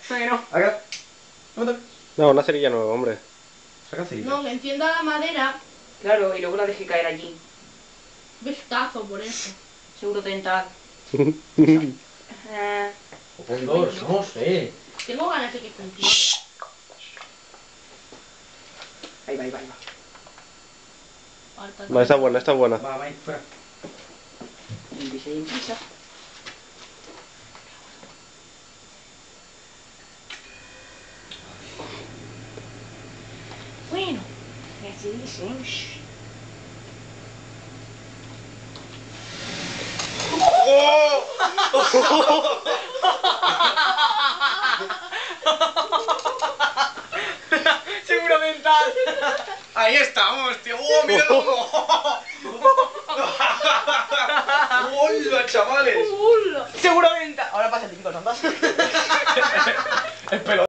Bueno. Acá. No, una cerilla nueva, hombre. Saca cerilla. No, que encienda la madera. Claro, y luego la dejé caer allí. Vistazo por eso. Seguro tentar. O pon dos, no sé. Tengo ganas de que funcione. Ahí va, ahí va, ahí va. Falta Va, está buena, está buena. Va, va, fuera. Impisa y impisa. Bueno, y así dicen. Seguramente. Ahí estamos, tío. ¡Oh, mira cómo! ¡Hola, chavales! Seguramente. Ahora pasa el típico tontas. El pelo.